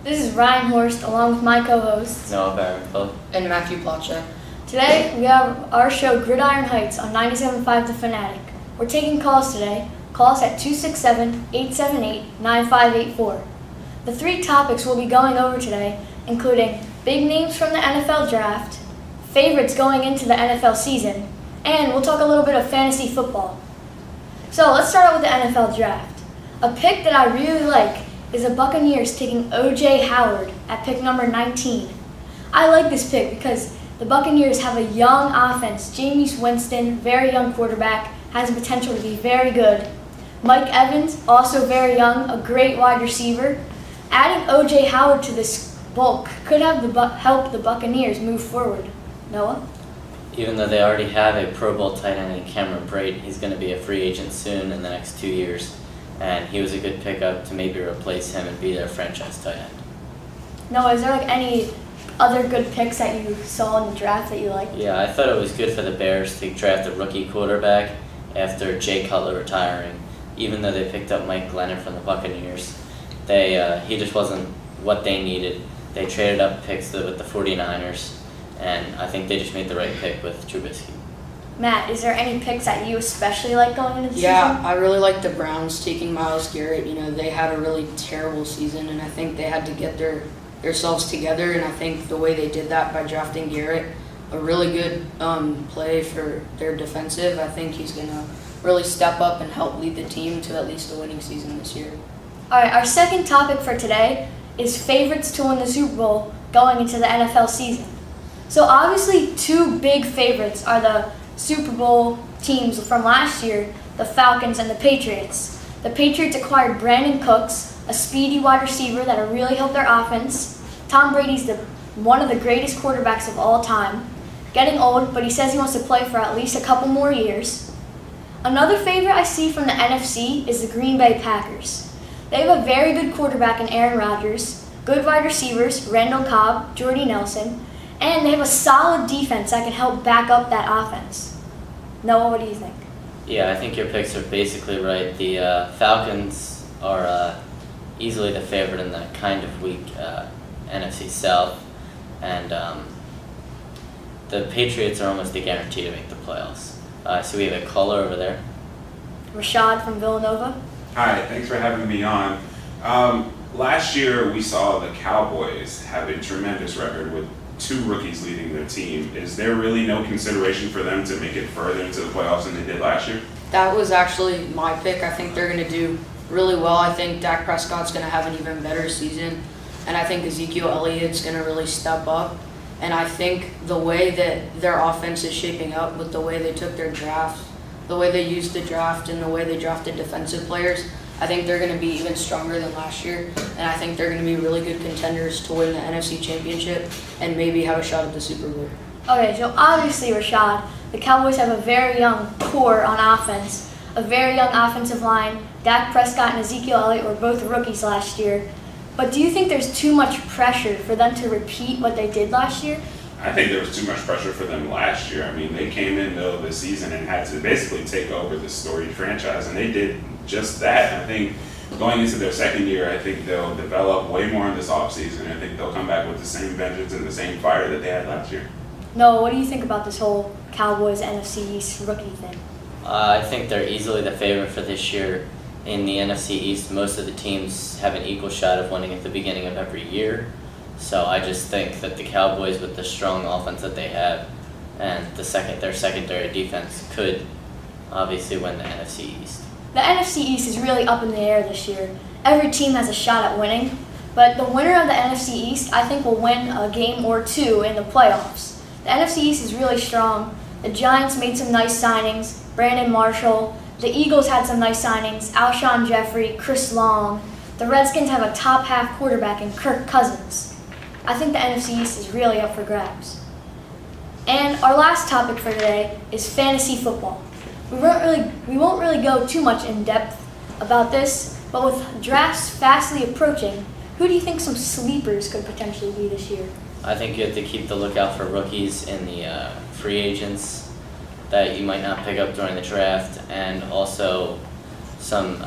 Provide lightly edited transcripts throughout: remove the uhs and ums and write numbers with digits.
This is Ryan Horst along with my co-hosts. Noah Barenfeld. And Matthew Plotchek. Today we have our show Gridiron Heights on 97.5 The Fanatic. We're taking calls today. Call us at 267-878-9584. The three topics we'll be going over today, including big names from the NFL draft, favorites going into the NFL season, and we'll talk a little bit of fantasy football. So let's start out with the NFL draft. A pick that I really like is the Buccaneers taking O.J. Howard at pick number 19. I like this pick because the Buccaneers have a young offense. Jameis Winston, very young quarterback, has the potential to be very good. Mike Evans, also very young, a great wide receiver. Adding O.J. Howard to this bulk could have help the Buccaneers move forward. Noah? Even though they already have a Pro Bowl tight end in Cameron Brate, he's going to be a free agent soon in the next 2 years. And he was a good pickup to maybe replace him and be their franchise tight end. Noah, is there any other good picks that you saw in the draft that you liked? Yeah, I thought it was good for the Bears to draft a rookie quarterback after Jay Cutler retiring. Even though they picked up Mike Glennon from the Buccaneers, he just wasn't what they needed. They traded up picks with the 49ers, and I think they just made the right pick with Trubisky. Matt, is there any picks that you especially like going into the season? Yeah, I really like the Browns taking Myles Garrett. They had a really terrible season, and I think they had to get themselves together, and I think the way they did that by drafting Garrett, a really good play for their defensive. I think he's going to really step up and help lead the team to at least a winning season this year. All right, our second topic for today is favorites to win the Super Bowl going into the NFL season. So obviously two big favorites are the Super Bowl teams from last year, the Falcons and the Patriots. The Patriots acquired Brandon Cooks, a speedy wide receiver that'll really help their offense. Tom Brady's one of the greatest quarterbacks of all time. Getting old, but he says he wants to play for at least a couple more years. Another favorite I see from the NFC is the Green Bay Packers. They have a very good quarterback in Aaron Rodgers, good wide receivers, Randall Cobb, Jordy Nelson, and they have a solid defense that can help back up that offense. Noah, what do you think? Yeah, I think your picks are basically right. The Falcons are easily the favorite in that kind of weak NFC South, and the Patriots are almost a guarantee to make the playoffs. So we have a caller over there. Rashad from Villanova. Hi, thanks for having me on. Last year we saw the Cowboys have a tremendous record with two rookies leading their team. Is there really no consideration for them to make it further into the playoffs than they did last year? That was actually my pick. I think they're going to do really well. I think Dak Prescott's going to have an even better season, and I think Ezekiel Elliott's going to really step up. And I think the way that their offense is shaping up with the way they took their draft, the way they used the draft, and the way they drafted defensive players, I think they're going to be even stronger than last year. And I think they're going to be really good contenders to win the NFC Championship and maybe have a shot at the Super Bowl. Okay, so obviously, Rashad, the Cowboys have a very young core on offense, a very young offensive line. Dak Prescott and Ezekiel Elliott were both rookies last year. But do you think there's too much pressure for them to repeat what they did last year? I think there was too much pressure for them last year. I mean, they came in though this season and had to basically take over the storied franchise, and they did just that. I think going into their second year, I think they'll develop way more in this offseason. I think they'll come back with the same vengeance and the same fire that they had last year. Noah, what do you think about this whole Cowboys NFC East rookie thing? I think they're easily the favorite for this year. In the NFC East, most of the teams have an equal shot of winning at the beginning of every year. So I just think that the Cowboys, with the strong offense that they have and their secondary defense, could obviously win the NFC East. The NFC East is really up in the air this year. Every team has a shot at winning, but the winner of the NFC East, I think, will win a game or two in the playoffs. The NFC East is really strong. The Giants made some nice signings, Brandon Marshall. The Eagles had some nice signings, Alshon Jeffrey, Chris Long. The Redskins have a top-half quarterback in Kirk Cousins. I think the NFC East is really up for grabs. And our last topic for today is fantasy football. We won't really go too much in depth about this, but with drafts fastly approaching, who do you think some sleepers could potentially be this year? I think you have to keep the lookout for rookies in the free agents that you might not pick up during the draft, and also some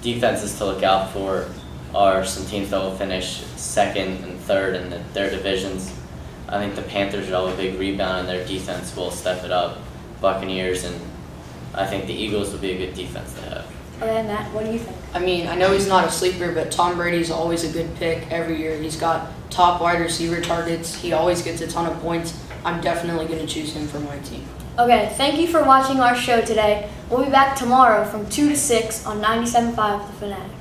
defenses to look out for are some teams that will finish second and third in their divisions. I think the Panthers will have a big rebound and their defense will step it up. Buccaneers, and I think the Eagles will be a good defense to have. Okay, Matt, what do you think? I mean, I know he's not a sleeper, but Tom Brady's always a good pick every year. He's got top wide receiver targets. He always gets a ton of points. I'm definitely going to choose him for my team. Okay, thank you for watching our show today. We'll be back tomorrow from 2 to 6 on 97.5 The Fanatic.